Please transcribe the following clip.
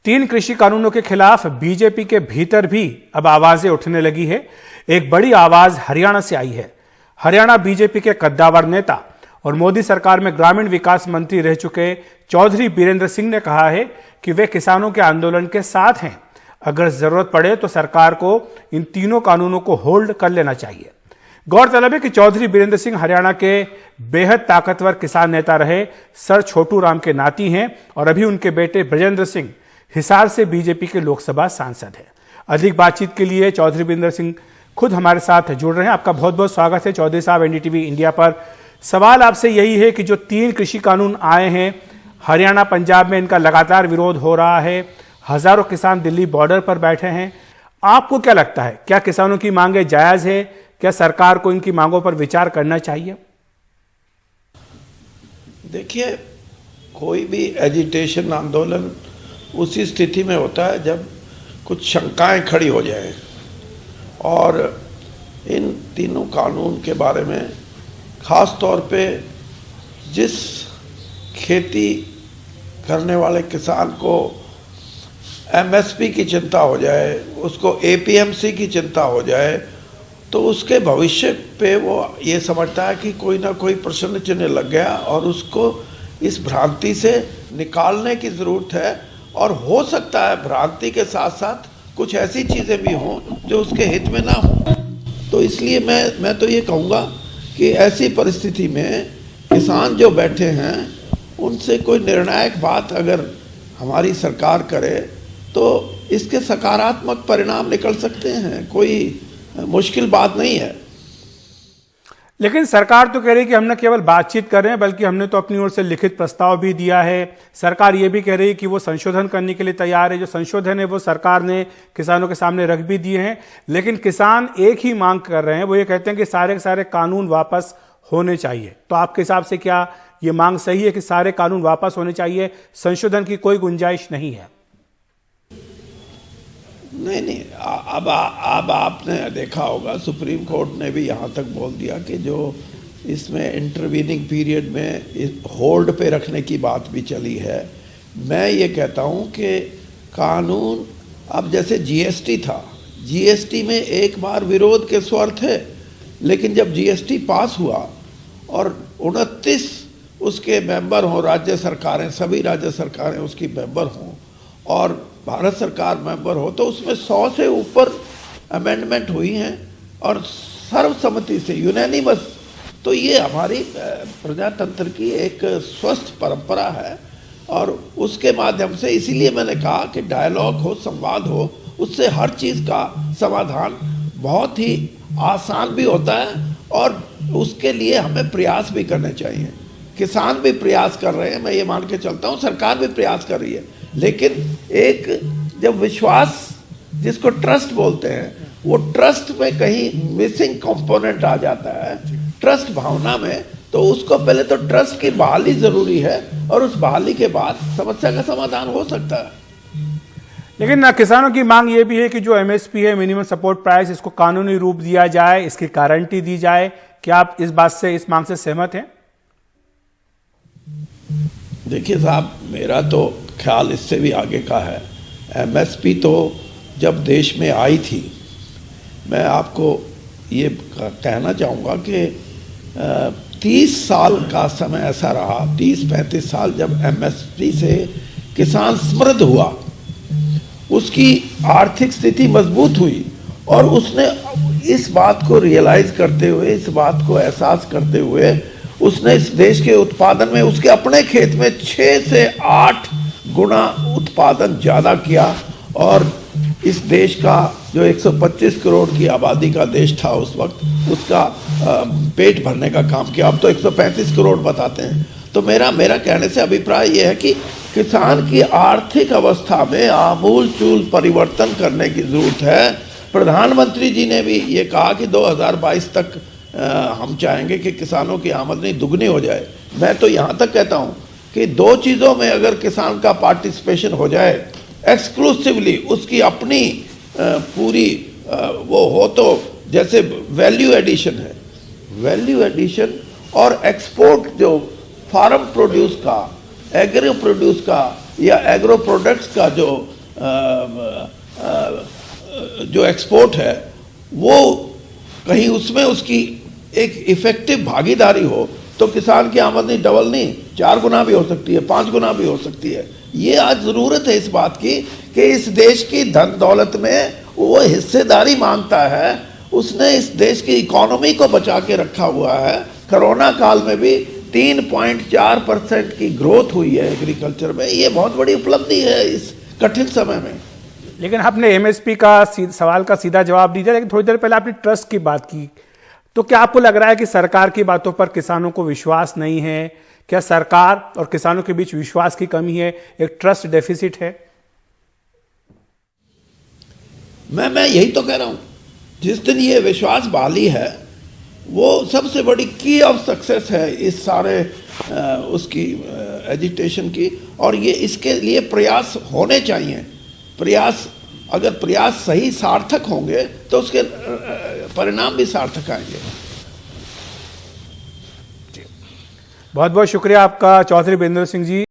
तीन कृषि कानूनों के खिलाफ बीजेपी के भीतर भी अब आवाजें उठने लगी है। एक बड़ी आवाज हरियाणा से आई है। हरियाणा बीजेपी के कद्दावर नेता और मोदी सरकार में ग्रामीण विकास मंत्री रह चुके चौधरी बीरेंद्र सिंह ने कहा है कि वे किसानों के आंदोलन के साथ हैं। अगर जरूरत पड़े तो सरकार को इन तीनों कानूनों को होल्ड कर लेना चाहिए। गौरतलब है कि चौधरी बीरेंद्र सिंह हरियाणा के बेहद ताकतवर किसान नेता रहे सर छोटू राम के नाती हैं और अभी उनके बेटे ब्रजेंद्र सिंह हिसार से बीजेपी के लोकसभा सांसद हैं। अधिक बातचीत के लिए चौधरी बीरेंद्र सिंह खुद हमारे साथ जुड़ रहे हैं। आपका बहुत बहुत स्वागत है चौधरी साहब एनडीटीवी इंडिया पर। सवाल आपसे यही है कि जो तीन कृषि कानून आए हैं हरियाणा पंजाब में, इनका लगातार विरोध हो रहा है। हजारों किसान दिल्ली बॉर्डर पर बैठे हैं। आपको क्या लगता है, क्या किसानों की मांगे जायज है? क्या सरकार को इनकी मांगों पर विचार करना चाहिए? देखिए, कोई भी एजिटेशन आंदोलन उसी स्थिति में होता है जब कुछ शंकाएं खड़ी हो जाएं। और इन तीनों कानून के बारे में खास तौर पे जिस खेती करने वाले किसान को एमएसपी की चिंता हो जाए, उसको एपीएमसी की चिंता हो जाए, तो उसके भविष्य पे वो ये समझता है कि कोई ना कोई प्रश्न चिन्ह लग गया और उसको इस भ्रांति से निकालने की ज़रूरत है। और हो सकता है भ्रांति के साथ साथ कुछ ऐसी चीज़ें भी हों जो उसके हित में ना हो। तो इसलिए मैं तो ये कहूँगा कि ऐसी परिस्थिति में किसान जो बैठे हैं उनसे कोई निर्णायक बात अगर हमारी सरकार करे तो इसके सकारात्मक परिणाम निकल सकते हैं। कोई मुश्किल बात नहीं है। लेकिन सरकार तो कह रही है कि हम न केवल बातचीत कर रहे हैं बल्कि हमने तो अपनी ओर से लिखित प्रस्ताव भी दिया है। सरकार ये भी कह रही है कि वो संशोधन करने के लिए तैयार है। जो संशोधन है वो सरकार ने किसानों के सामने रख भी दिए हैं। लेकिन किसान एक ही मांग कर रहे हैं, वो ये कहते हैं कि सारे के सारे कानून वापस होने चाहिए। तो आपके हिसाब से क्या ये मांग सही है कि सारे कानून वापस होने चाहिए, संशोधन की कोई गुंजाइश नहीं है? नहीं, अब आपने देखा होगा सुप्रीम कोर्ट ने भी यहाँ तक बोल दिया कि जो इसमें इंटरवीनिंग पीरियड में होल्ड पे रखने की बात भी चली है। मैं ये कहता हूँ कि कानून अब जैसे जीएसटी था, जीएसटी में एक बार विरोध के स्वर थे, लेकिन जब जीएसटी पास हुआ और 29 उसके मेंबर हों, राज्य सरकारें, सभी राज्य सरकारें उसकी मेंबर हों और भारत सरकार मेंबर हो, तो उसमें 100 से ऊपर अमेंडमेंट हुई हैं और सर्वसम्मति से यूनानिमस। तो ये हमारी प्रजातंत्र की एक स्वस्थ परंपरा है और उसके माध्यम से इसीलिए मैंने कहा कि डायलॉग हो, संवाद हो, उससे हर चीज़ का समाधान बहुत ही आसान भी होता है और उसके लिए हमें प्रयास भी करने चाहिए। किसान भी प्रयास कर रहे हैं, मैं ये मान के चलता हूँ, सरकार भी प्रयास कर रही है। लेकिन एक जब विश्वास, जिसको ट्रस्ट बोलते हैं, वो ट्रस्ट में कहीं मिसिंग कंपोनेंट आ जाता है, ट्रस्ट भावना में, तो उसको पहले तो ट्रस्ट की बहाली जरूरी है और उस बहाली के बाद समस्या का समाधान हो सकता है। लेकिन किसानों की मांग ये भी है कि जो एमएसपी है, मिनिमम सपोर्ट प्राइस, इसको कानूनी रूप दिया जाए, इसकी गारंटी दी जाए। क्या आप इस बात से, इस मांग से सहमत हैं? देखिए साहब, मेरा तो ख्याल इससे भी आगे का है। एमएसपी तो जब देश में आई थी, मैं आपको ये कहना चाहूँगा कि 30 साल का समय ऐसा रहा, 30-35 साल, जब एमएसपी से किसान समृद्ध हुआ, उसकी आर्थिक स्थिति मजबूत हुई और उसने इस बात को रियलाइज करते हुए, इस बात को एहसास करते हुए, उसने इस देश के उत्पादन में, उसके अपने खेत में 6 से 8 गुना उत्पादन ज़्यादा किया और इस देश का जो 125 करोड़ की आबादी का देश था उस वक्त, उसका पेट भरने का काम किया। अब तो 135 करोड़ बताते हैं। तो मेरा कहने से अभिप्राय यह है कि किसान की आर्थिक अवस्था में आमूल चूल परिवर्तन करने की ज़रूरत है। प्रधानमंत्री जी ने भी ये कहा कि 2022 तक हम चाहेंगे कि किसानों की आमदनी दुगनी हो जाए। मैं तो यहाँ तक कहता हूँ कि 2 चीज़ों में अगर किसान का पार्टिसिपेशन हो जाए एक्सक्लूसिवली, उसकी अपनी पूरी वो हो, तो जैसे वैल्यू एडिशन है, वैल्यू एडिशन और एक्सपोर्ट, जो फार्म प्रोड्यूस का, एग्रो प्रोड्यूस का या एग्रो प्रोडक्ट्स का जो जो एक्सपोर्ट है वो कहीं उसमें उसकी एक इफेक्टिव भागीदारी हो तो किसान की आमदनी डबल नहीं 4 गुना भी हो सकती है, 5 गुना भी हो सकती है। ये आज ज़रूरत है इस बात की कि इस देश की धन दौलत में वो हिस्सेदारी मांगता है। उसने इस देश की इकोनॉमी को बचा के रखा हुआ है। कोरोना काल में भी 3.4% की ग्रोथ हुई है एग्रीकल्चर में। ये बहुत बड़ी उपलब्धि है इस कठिन समय में। लेकिन आपने एमएसपी का सवाल का सीधा जवाब दीजिए, लेकिन थोड़ी देर पहले आपने ट्रस्ट की बात की, तो क्या आपको लग रहा है कि सरकार की बातों पर किसानों को विश्वास नहीं है? क्या सरकार और किसानों के बीच विश्वास की कमी है, एक ट्रस्ट डेफिसिट है? मैं यही तो कह रहा हूं, जिस दिन ये विश्वास बहाली है वो सबसे बड़ी की ऑफ सक्सेस है इस सारे उसकी एजिटेशन की। और ये इसके लिए प्रयास होने चाहिए। प्रयास, अगर प्रयास सही सार्थक होंगे तो उसके परिणाम भी सार्थक आएंगे। बहुत बहुत शुक्रिया आपका चौधरी वीरेंद्र सिंह जी।